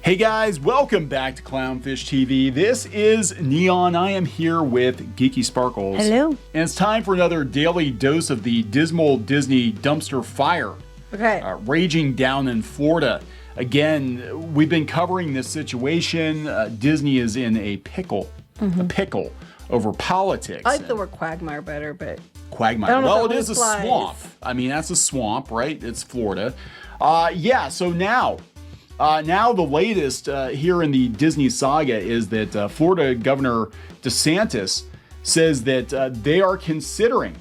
Hey guys, welcome back to Clownfish TV. This is Neon. I am here with Geeky Sparkles. Hello. And it's time for another daily dose of the dismal Disney dumpster fire. Okay. Raging down in Florida. Again, we've been covering this situation. Disney is in a pickle. A pickle over politics. I like the word quagmire better, but... Quagmire. Well, it is a swamp. I mean, that's a swamp, right? It's Florida. So now the latest here in the Disney saga is that Florida Governor DeSantis says that they are considering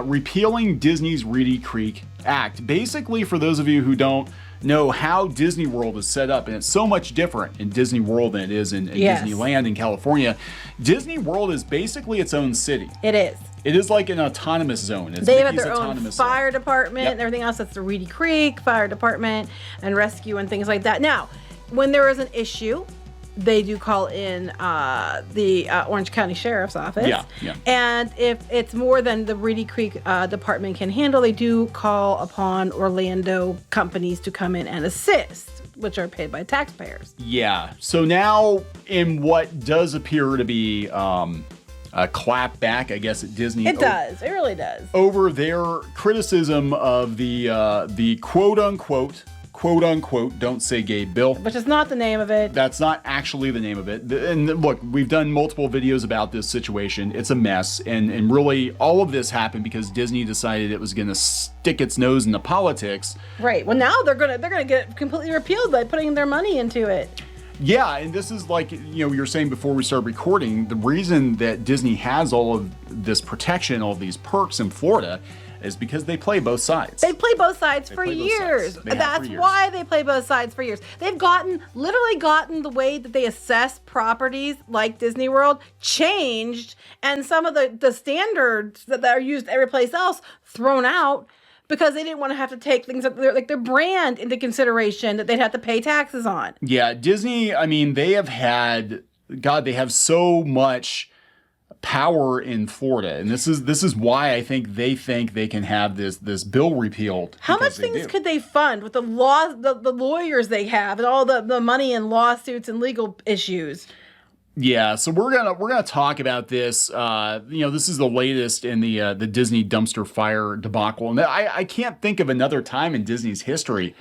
repealing Disney's Reedy Creek Act. Basically, for those of you who don't know how Disney World is set up, and it's so much different in Disney World than it is in Disneyland in California. Disney World is basically its own city. It is. It is like an autonomous zone. It's they Mickey's have their own fire department and everything else. That's the Reedy Creek Fire Department and rescue and things like that. Now, when there is an issue, they do call in the Orange County Sheriff's Office. Yeah. And if it's more than the Reedy Creek department can handle, they do call upon Orlando companies to come in and assist, which are paid by taxpayers. Yeah. So now, in what does appear to be a clap back, I guess, at Disney. It does. It really does. Over their criticism of the quote unquote, don't say gay bill. Which is not the name of it. That's not actually the name of it. And look, we've done multiple videos about this situation. It's a mess. And really, all of this happened because Disney decided it was going to stick its nose into politics. Right. Well, now they're gonna get it completely repealed by putting their money into it. Yeah, and this is like, you were saying before we started recording, the reason that Disney has all of this protection, all of these perks in Florida, is because they play both sides. They play both sides for years. That's why they play both sides for years. They've literally gotten the way that they assess properties like Disney World changed, and some of the standards that are used every place else thrown out, because they didn't want to have to take things like their brand into consideration that they'd have to pay taxes on. Yeah, Disney, I mean, they have so much power in Florida. And this is why I think they can have this bill repealed. How much things could they fund with the lawyers they have and all the money and lawsuits and legal issues? Yeah, so we're gonna talk about this. This is the latest in the Disney dumpster fire debacle, and I can't think of another time in Disney's history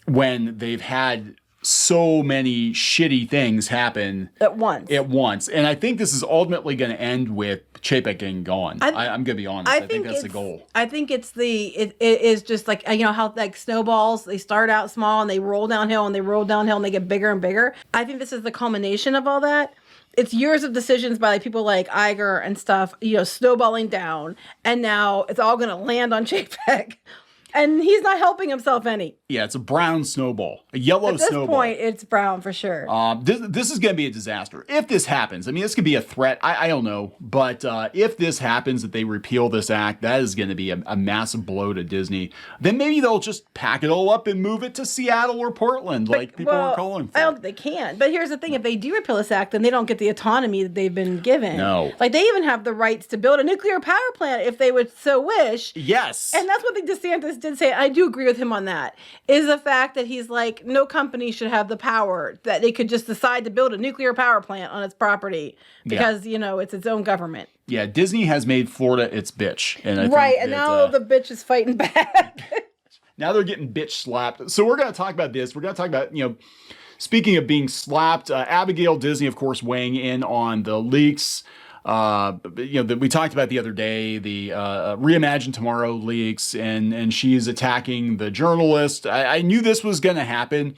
when they've had so many shitty things happen at once. And I think this is ultimately going to end with Chapek getting gone. I'm going to be honest. I think that's the goal. I think it is just like, how like snowballs, they start out small and they roll downhill and they get bigger and bigger. I think this is the culmination of all that. It's years of decisions by people like Iger and stuff, snowballing down, and now it's all going to land on Chapek. And he's not helping himself any. Yeah, it's a brown snowball, a yellow snowball. At this point, it's brown for sure. This is going to be a disaster. If this happens, I mean, this could be a threat. I don't know. But if this happens, that they repeal this act, that is going to be a massive blow to Disney. Then maybe they'll just pack it all up and move it to Seattle or Portland, like people are calling for. I don't think they can. But here's the thing. If they do repeal this act, then they don't get the autonomy that they've been given. No. Like, they even have the rights to build a nuclear power plant if they would so wish. Yes. And that's what the DeSantis did say. I do agree with him on that, is the fact that he's like, no company should have the power that they could just decide to build a nuclear power plant on its property because, it's its own government. Yeah, Disney has made Florida its bitch. And now the bitch is fighting back. Now they're getting bitch slapped. So we're going to talk about this. We're going to talk about, speaking of being slapped, Abigail Disney, of course, weighing in on the leaks. We talked about the other day, the Reimagine Tomorrow leaks, and she's attacking the journalist. I knew this was going to happen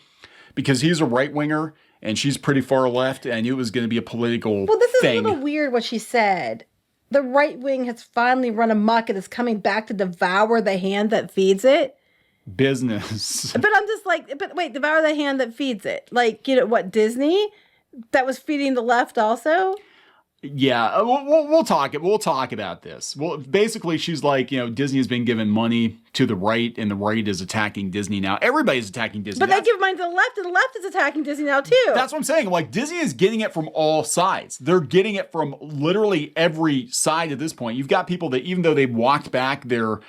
because he's a right-winger and she's pretty far left, and I knew it was going to be a political Well, this is thing. a little weird what she said. The right wing has finally run amok and is coming back to devour the hand that feeds it. Business. But I'm just like, but wait, devour the hand that feeds it. Like, what, Disney? That was feeding the left also? Yeah, we'll talk about this. Well, basically, she's like, Disney has been giving money to the right, and the right is attacking Disney now. Everybody's attacking Disney. But they give money to the left, and the left is attacking Disney now, too. That's what I'm saying. Like, Disney is getting it from all sides. They're getting it from literally every side at this point. You've got people that, even though they've walked back their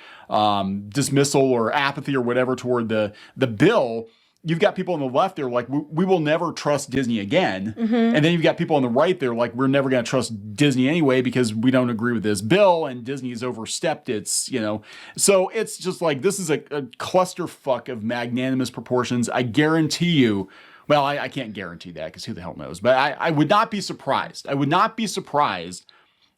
dismissal or apathy or whatever toward the bill, you've got people on the left, they're like, we will never trust Disney again. And then you've got people on the right, they're like, we're never going to trust Disney anyway because we don't agree with this bill and Disney's overstepped its, So it's just like, this is a clusterfuck of magnanimous proportions. I guarantee you, well, I can't guarantee that because who the hell knows, but I would not be surprised. I would not be surprised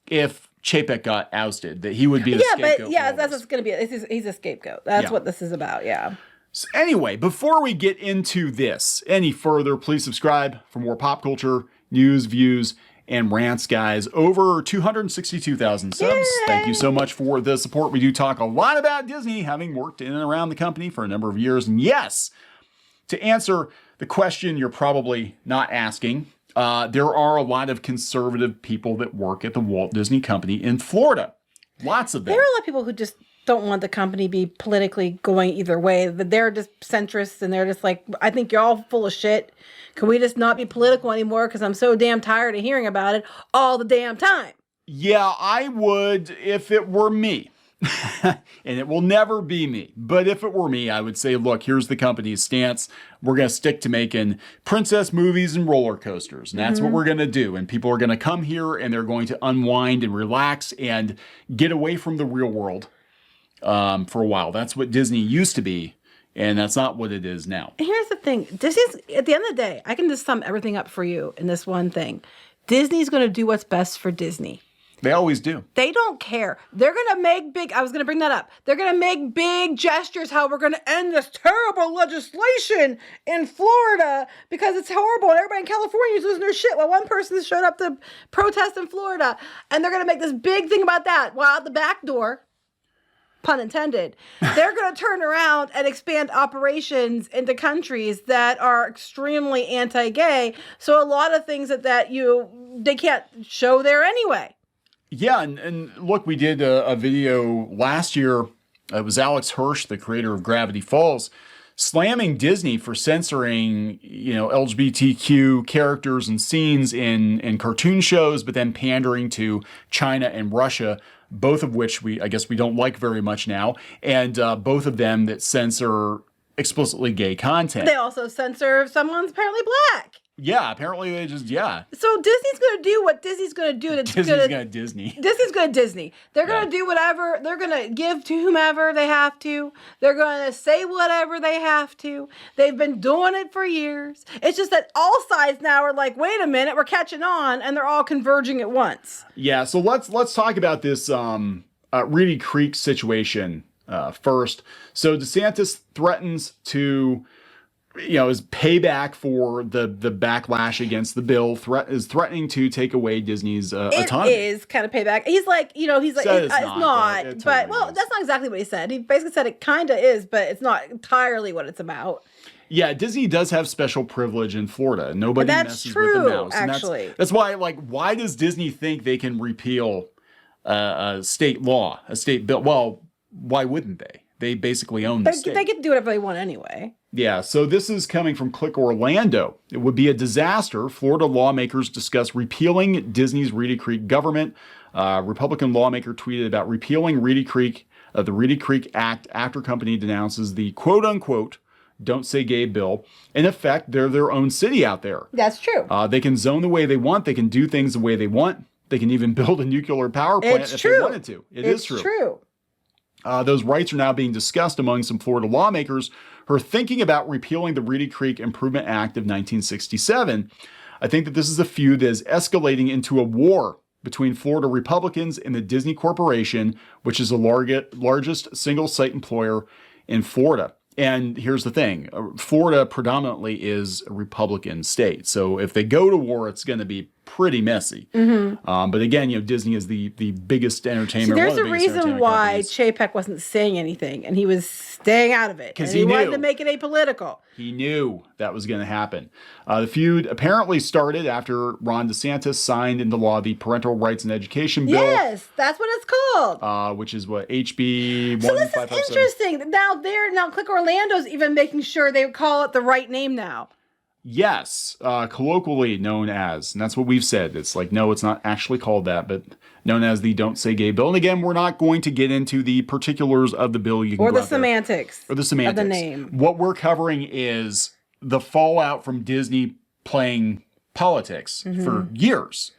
if Chapek got ousted, that he would be the scapegoat. That's what's going to be. He's a scapegoat. That's what this is about. Yeah. So anyway, before we get into this any further, please subscribe for more pop culture, news, views, and rants, guys. Over 262,000 subs. Yay! Thank you so much for the support. We do talk a lot about Disney, having worked in and around the company for a number of years. And yes, to answer the question you're probably not asking, there are a lot of conservative people that work at the Walt Disney Company in Florida. Lots of them. There are a lot of people who just don't want the company be politically going either way. They're just centrists and they're just like, I think you're all full of shit. Can we just not be political anymore? Because I'm so damn tired of hearing about it all the damn time. Yeah, I would if it were me. And it will never be me. But if it were me, I would say, look, here's the company's stance. We're going to stick to making princess movies and roller coasters. And that's what we're going to do. And people are going to come here and they're going to unwind and relax and get away from the real world for a while. That's what Disney used to be. And that's not what it is now. And here's the thing. Disney's, at the end of the day, I can just sum everything up for you in this one thing. Disney's going to do what's best for Disney. They always do. They don't care. They're going to make big, I was going to bring that up. They're going to make big gestures how we're going to end this terrible legislation in Florida because it's horrible and everybody in California is losing their shit. Well, one person showed up to protest in Florida and they're going to make this big thing about that. While out the back door, pun intended, they're going to turn around and expand operations into countries that are extremely anti-gay. So a lot of things that they can't show there anyway. Yeah, and look, we did a video last year. It was Alex Hirsch, the creator of Gravity Falls, slamming Disney for censoring, LGBTQ characters and scenes in cartoon shows, but then pandering to China and Russia, both of which I guess we don't like very much now, and both of them that censor explicitly gay content. They also censor if someone's apparently black. Yeah, apparently they just, So Disney's going to do what Disney's going to do. Disney's going to Disney. Disney's going to Disney. They're going to do whatever. They're going to give to whomever they have to. They're going to say whatever they have to. They've been doing it for years. It's just that all sides now are like, wait a minute, we're catching on, and they're all converging at once. Yeah, so let's talk about this Reedy Creek situation first. So DeSantis threatens to... is payback for the backlash against the bill, is threatening to take away Disney's autonomy. It is kind of payback. He's like, it's not. But that's not exactly what he said. He basically said it kind of is, but it's not entirely what it's about. Yeah, Disney does have special privilege in Florida. Nobody messes with the mouse. Actually. That's why, why does Disney think they can repeal a state law, a state bill? Well, why wouldn't they? They basically own the state. They get to do whatever they want anyway. Yeah, so this is coming from Click Orlando. It would be a disaster. Florida lawmakers discuss repealing Disney's Reedy Creek government. Republican lawmaker tweeted about repealing Reedy Creek, the Reedy Creek Act after company denounces the quote-unquote Don't Say Gay bill. In effect, they're their own city out there. That's true. They can zone the way they want. They can do things the way they want. They can even build a nuclear power plant if they wanted to. It's true. Those rights are now being discussed among some Florida lawmakers who are thinking about repealing the Reedy Creek Improvement Act of 1967. I think that this is a feud that is escalating into a war between Florida Republicans and the Disney Corporation, which is the largest single site employer in Florida. And here's the thing, Florida predominantly is a Republican state. So if they go to war, it's going to be pretty messy. But again, Disney is the biggest entertainment. So there's a reason why Chapek wasn't saying anything, and he was staying out of it. Because he wanted to make it apolitical. He knew that was going to happen. The feud apparently started after Ron DeSantis signed into law the Parental Rights and Education Bill. Yes, that's what it's called. Which is what, HB 1557. So this is interesting. Now Click Orlando's even making sure they call it the right name now. Yes, colloquially known as, and that's what we've said. It's like, no, it's not actually called that, but known as the Don't Say Gay bill. And again, we're not going to get into the particulars of the bill. Or the semantics. Or the semantics. Of the name. What we're covering is the fallout from Disney playing politics for years.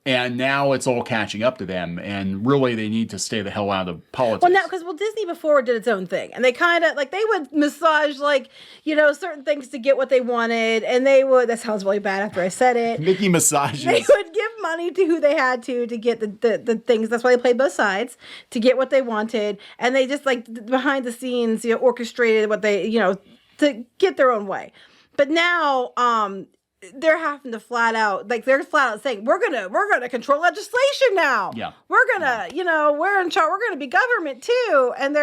And now it's all catching up to them, and really they need to stay the hell out of politics. Well, now, because Disney before did its own thing, and they kind of, like, they would massage, like, you know, certain things to get what they wanted, and they would, that sounds really bad after I said it. Mickey massages. They would give money to who they had to get the things. That's why they played both sides, to get what they wanted, and they just, like, behind the scenes, you know, orchestrated what they, you know, to get their own way. But now, they're having to flat out saying we're gonna control legislation now. Yeah, we're gonna, you know, we're in charge. We're gonna be government too, and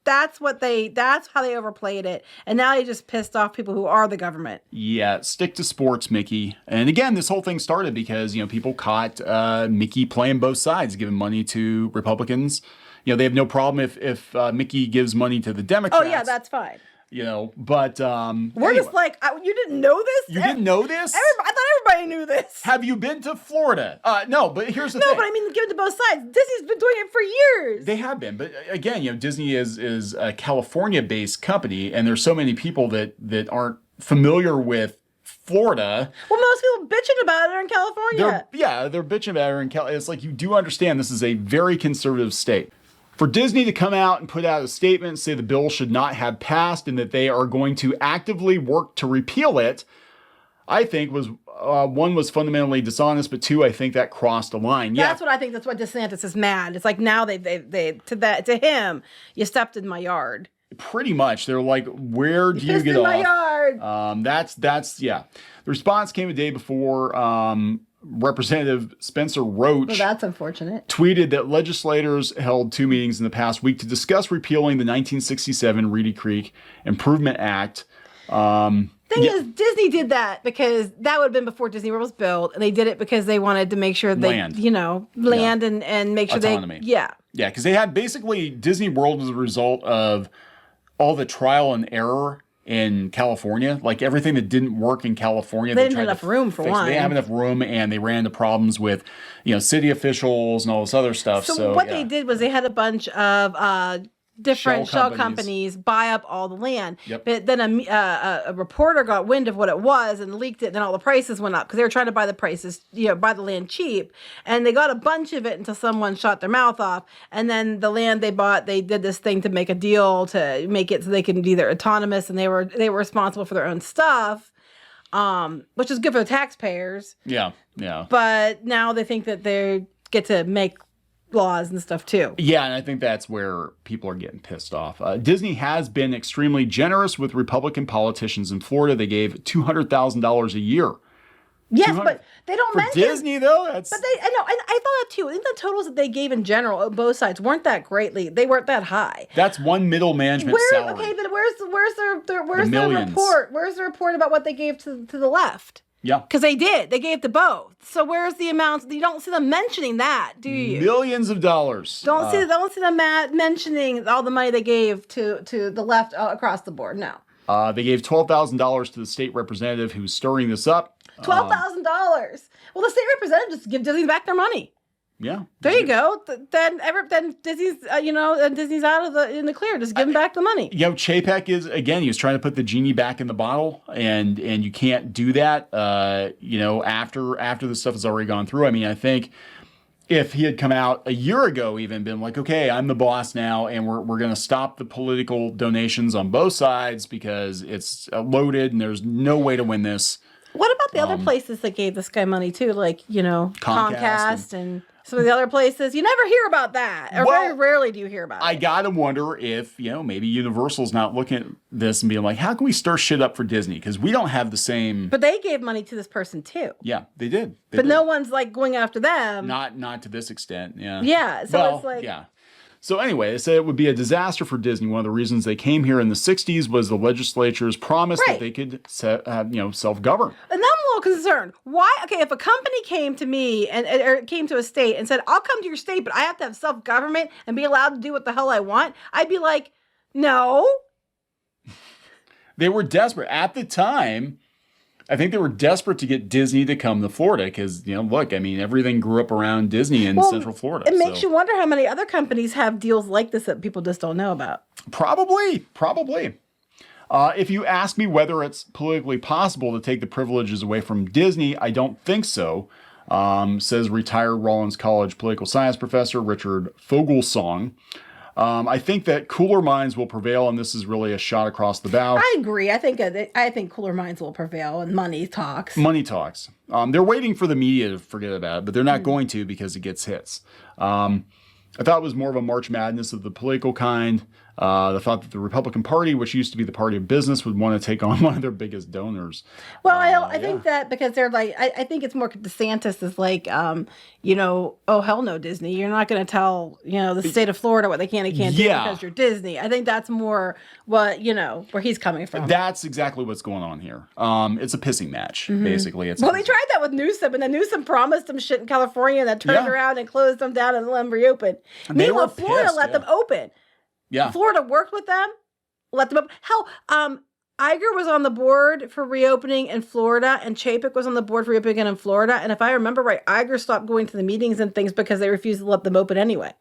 that's how they overplayed it, and now they just pissed off people who are the government. Yeah, stick to sports, Mickey. And again, this whole thing started because, you know, people caught Mickey playing both sides, giving money to Republicans. You know, they have no problem if Mickey gives money to the Democrats. Oh yeah, that's fine. You know, but we're just like, you didn't know this? You didn't know this? I thought everybody knew this. Have you been to Florida? No, but here's the thing. No, but I mean, given to both sides, Disney's been doing it for years. They have been, but again, you know, Disney is a California-based company, and there's so many people that aren't familiar with Florida. Well, most people bitching about it are in California. They're bitching about it in California. It's like, you do understand this is a very conservative state. For Disney to come out and put out a statement and say the bill should not have passed and that they are going to actively work to repeal it, I think was, one, was fundamentally dishonest, but two, I think that crossed a line. That's what I think. That's why DeSantis is mad. It's like, now they to him, you stepped in my yard. Pretty much. They're like, where do you get off? My yard. That's yeah. The response came a day before. Representative Spencer Roach, well, that's unfortunate, tweeted that legislators held 2 meetings in the past week to discuss repealing the 1967 Reedy Creek Improvement Act. Thing is, Disney did that because that would have been before Disney World was built, and they did it because they wanted to make sure they, and make sure autonomy. Yeah, because they had basically Disney World was a result of all the trial and error in California. Like, everything that didn't work in California, they didn't have enough room for one. They didn't have enough room, and they ran into problems with, you know, city officials and all this other stuff. So what they did was they had a bunch of different shell companies buy up all the land. Yep. But then a reporter got wind of what it was and leaked it. And then all the prices went up because they were trying to buy the land cheap. And they got a bunch of it until someone shot their mouth off. And then the land they bought, they did this thing to make a deal to make it so they can be their autonomous, and they were responsible for their own stuff, which is good for the taxpayers. Yeah. But now they think that they get to make laws and stuff too. Yeah, and I think that's where people are getting pissed off. Disney has been extremely generous with Republican politicians in Florida. They gave $200,000 a year. Yes, but they don't mention Disney though. I know, and I thought that too. I think the totals that they gave in general, both sides, weren't that greatly. They weren't that high. That's one middle management salary. Okay, but where's the report? Where's the report about what they gave to the left? Yeah. Because they did. They gave to both. So where's the amounts? You don't see them mentioning that, do you? Millions of dollars. Don't see them mentioning all the money they gave to the left across the board. No. They gave $12,000 to the state representative who's stirring this up. $12,000. Well, the state representative just give Disney back their money. Yeah. There you go. Then Disney's Disney's out of in the clear. Just give them back the money. You know, Chapek is, again, he was trying to put the genie back in the bottle, and you can't do that. After this stuff has already gone through. I mean, I think if he had come out a year ago, even been like, okay, I'm the boss now, and we're going to stop the political donations on both sides because it's loaded and there's no way to win this. What about the other places that gave this guy money too, like, you know, Comcast and some of the other places? You never hear about that, or very rarely do you hear about it. I gotta wonder if, you know, maybe Universal's not looking at this and being like, how can we stir shit up for Disney? Because we don't have the same. But they gave money to this person too. Yeah, they did. No one's like going after them. Not to this extent. Yeah. Yeah. So it's like. Yeah. So anyway, they said it would be a disaster for Disney. One of the reasons they came here in the 60s was the legislature's promise that they could self-govern. And I'm a little concerned. Why? Okay, if a company came to me or came to a state and said, I'll come to your state, but I have to have self-government and be allowed to do what the hell I want, I'd be like, no. They were desperate. At the time, I think they were desperate to get Disney to come to Florida because, look, I mean, everything grew up around Disney in Central Florida. It makes you wonder how many other companies have deals like this that people just don't know about. Probably. If you ask me whether it's politically possible to take the privileges away from Disney, I don't think so, says retired Rollins College political science professor Richard Fogelsong. I think that cooler minds will prevail, and this is really a shot across the bow. I agree. I think cooler minds will prevail, and money talks. Money talks. They're waiting for the media to forget about it, but they're not going to because it gets hits. I thought it was more of a March Madness of the political kind. The thought that the Republican Party, which used to be the party of business, would want to take on one of their biggest donors. Well, I think that because they're like, I think it's more DeSantis is like, oh, hell no, Disney. You're not going to tell, the state of Florida what they can and can't do because you're Disney. I think that's more what, where he's coming from. That's exactly what's going on here. It's a pissing match, basically. They tried that with Newsom, and then Newsom promised them shit in California and then turned around and closed them down and let them reopen. Meanwhile, Florida let them open. Yeah. Florida worked with them, let them up. Hell, Iger was on the board for reopening in Florida, and Chapek was on the board for reopening in Florida. And if I remember right, Iger stopped going to the meetings and things because they refused to let them open anyway.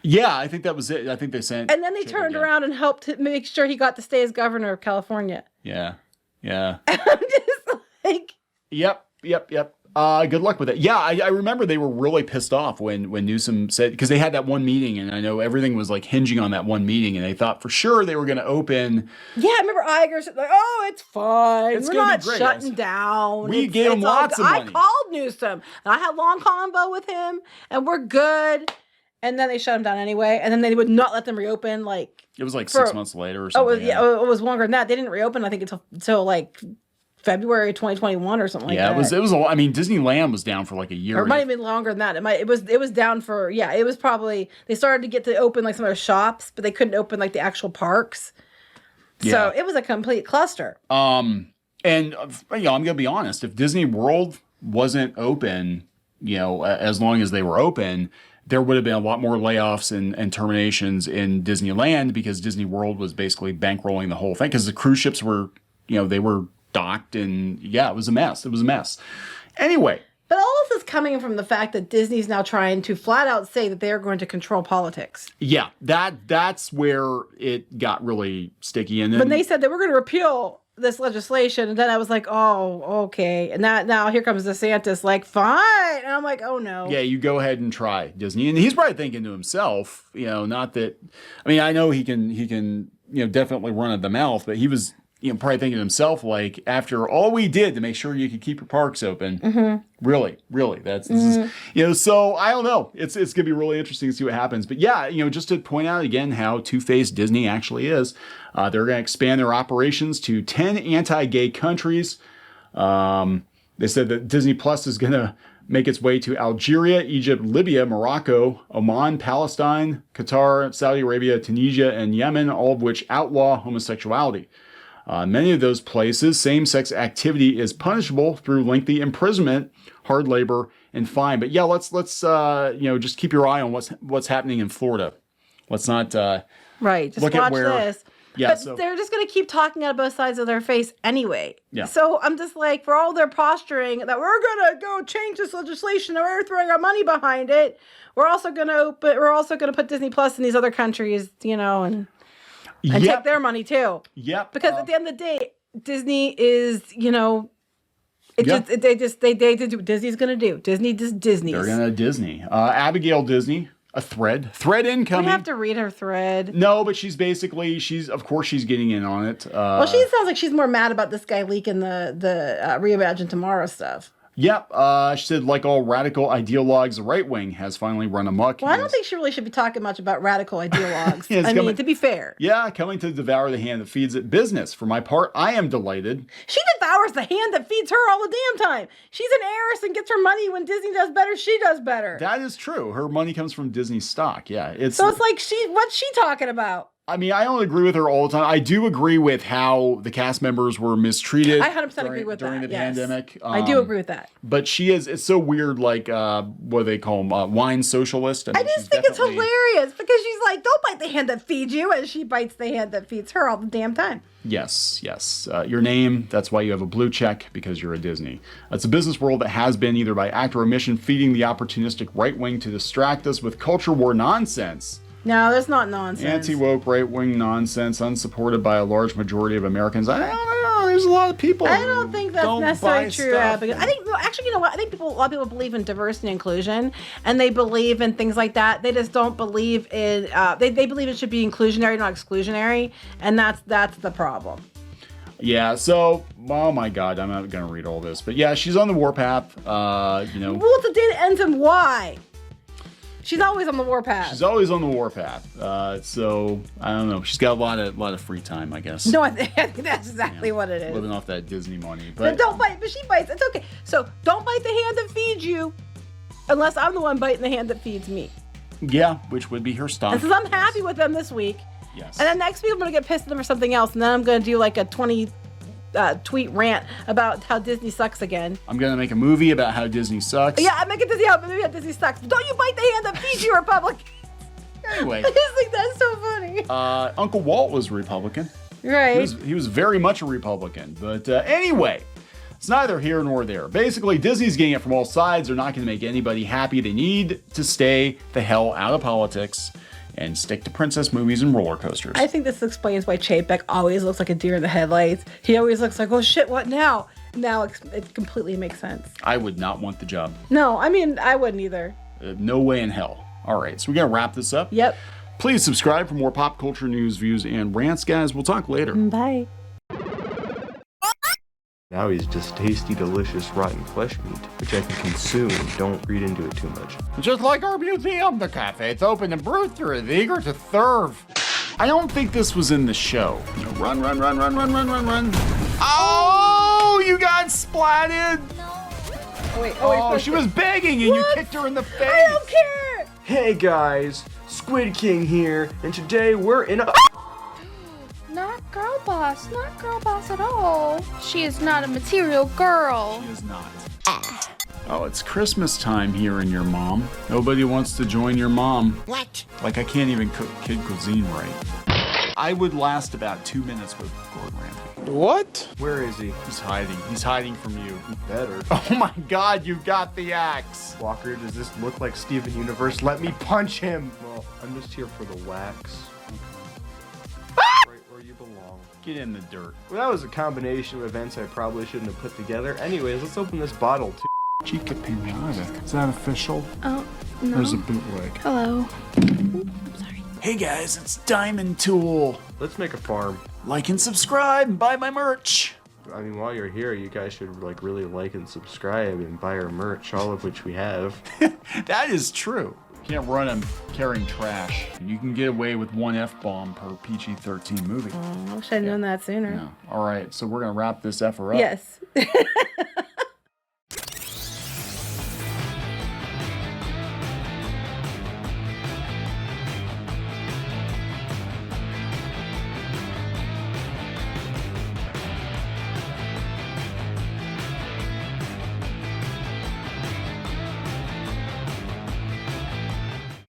Yeah, I think that was it. I think they sent. And then they turned around and helped to make sure he got to stay as governor of California. Yeah. Yeah. I'm just like. Yep. Good luck with it. Yeah, I remember they were really pissed off when Newsom said, because they had that one meeting, and I know everything was like hinging on that one meeting, and they thought for sure they were going to open. Yeah, I remember Iger said, like, oh, it's fine. We're not great, shutting down. We gave him lots of money. I called Newsom, and I had long convo with him, and we're good. And then they shut him down anyway, and then they would not let them reopen. Like it was like 6 months later or something. It was longer than that. They didn't reopen, I think, until like February 2021 or something like that. Yeah, it was. I mean, Disneyland was down for like a year. Or it might have been longer than that. It was down for It was probably they started to get to open like some of their shops, but they couldn't open like the actual parks. Yeah. So it was a complete cluster. And I'm gonna be honest. If Disney World wasn't open, as long as they were open, there would have been a lot more layoffs and terminations in Disneyland because Disney World was basically bankrolling the whole thing because the cruise ships were, they were docked and it was a mess. It was a mess. Anyway. But all of this is coming from the fact that Disney's now trying to flat out say that they're going to control politics. Yeah, that's where it got really sticky. And then when they said that we're going to repeal this legislation, and then I was like, oh, okay. And now here comes DeSantis, like, fine. And I'm like, oh no. Yeah, you go ahead and try, Disney. And he's probably thinking to himself, not that. I mean, I know he can definitely run at the mouth, but he was. Probably thinking to himself, like, after all we did to make sure you could keep your parks open, really, this is, so I don't know. It's going to be really interesting to see what happens. But yeah, just to point out again how two-faced Disney actually is, they're going to expand their operations to 10 anti-gay countries. They said that Disney Plus is going to make its way to Algeria, Egypt, Libya, Morocco, Oman, Palestine, Qatar, Saudi Arabia, Tunisia, and Yemen, all of which outlaw homosexuality. Many of those places, same-sex activity is punishable through lengthy imprisonment, hard labor, and fine. But yeah, let's just keep your eye on what's happening in Florida. Let's not right. Just look watch at where. This. Yeah, but they're just going to keep talking out of both sides of their face anyway. Yeah. So I'm just like, for all their posturing that we're going to go change this legislation and we're throwing our money behind it, we're also going to put Disney Plus in these other countries, and take their money too. Yep. Because at the end of the day, Disney is, they do what Disney's going to do. Disney does Disney's. They're going to Disney. Abigail Disney, a thread incoming. We have to read her thread. No, but she's of course she's getting in on it. Well, she sounds like she's more mad about this guy leaking the Reimagine Tomorrow stuff. Yep. She said, like all radical ideologues, the right wing has finally run amok. Well, I don't think she really should be talking much about radical ideologues. To be fair. Yeah, coming to devour the hand that feeds it. Business. For my part, I am delated. She devours the hand that feeds her all the damn time. She's an heiress and gets her money when Disney does better, she does better. That is true. Her money comes from Disney stock. Yeah. So it's like, what's she talking about? I mean, I don't agree with her all the time. I do agree with how the cast members were mistreated. I 100% agree with during that. the pandemic. I do agree with that. But it's so weird, like, what do they call them? Wine socialist. I just think it's hilarious because she's like, don't bite the hand that feeds you. And she bites the hand that feeds her all the damn time. Yes. Your name, that's why you have a blue check, because you're a Disney. It's a business world that has been, either by act or omission, feeding the opportunistic right wing to distract us with culture war nonsense. No, there's not nonsense. Anti-woke right-wing nonsense, unsupported by a large majority of Americans. I don't know. There's a lot of people. I don't think that's necessarily true. Stuff. I think, actually, you know what? I think a lot of people believe in diversity and inclusion, and they believe in things like that. They just don't believe in. They believe it should be inclusionary, not exclusionary, and that's the problem. Yeah, so, oh my God, I'm not going to read all this. But yeah, she's on the warpath, you know. Well, the day ends and why? She's always on the warpath. She's always on the warpath. So, I don't know. She's got a lot of free time, I guess. No, I think that's exactly what it is. Living off that Disney money. But don't bite, but she bites. It's okay. So, don't bite the hand that feeds you unless I'm the one biting the hand that feeds me. Yeah, which would be her stuff. And since I'm happy with them this week. Yes. And then next week I'm going to get pissed at them for something else. And then I'm going to do like a 20 tweet rant about how Disney sucks again. I'm going to make a movie about how Disney sucks. Yeah, I'm making Disney out, maybe how Disney sucks. Don't you bite the hand that feeds you, Republican. Anyway. I just think that's so funny. Uncle Walt was a Republican. Right. He was very much a Republican. But anyway, it's neither here nor there. Basically, Disney's getting it from all sides. They're not going to make anybody happy. They need to stay the hell out of politics and stick to princess movies and roller coasters. I think this explains why Chapek always looks like a deer in the headlights. He always looks like, oh shit, what now? Now it completely makes sense. I would not want the job. No, I mean, I wouldn't either. No way in hell. All right, so we're going to wrap this up. Yep. Please subscribe for more pop culture news, views, and rants, guys. We'll talk later. Bye. Now he's just tasty, delicious, rotten flesh meat, which I can consume. Don't read into it too much. Just like our museum, the cafe's open and Brewster is eager to serve. I don't think this was in the show. Run, run, run, run, run, run, run, run. Oh, you got splatted. Oh, she was begging and you kicked her in the face. I don't care. Hey guys, Squid King here, and today we're in a... Not girl boss at all. She is not a material girl. She is not. Oh, it's Christmas time here in your mom. Nobody wants to join your mom. What? Like I can't even cook kid cuisine right. I would last about 2 minutes with Gordon Ramsay. What? Where is he? He's hiding. He's hiding from you. Better. Oh my God, you got the axe. Walker, does this look like Steven Universe? Let me punch him. Well, I'm just here for the wax. Right where you belong. Get in the dirt. Well, that was a combination of events I probably shouldn't have put together. Anyways, let's open this bottle too. Chica Pinata. Is that official? Oh, no. There's a bootleg. Hello. I'm sorry. Hey guys, it's Diamond Tool. Let's make a farm. Like and subscribe and buy my merch. I mean, while you're here, you guys should like really like and subscribe and buy our merch, all of which we have. That is true. You can't run them carrying trash. You can get away with one F-bomb per PG-13 movie. I wish I'd known that sooner. Yeah. All right, so we're going to wrap this effer up. Yes.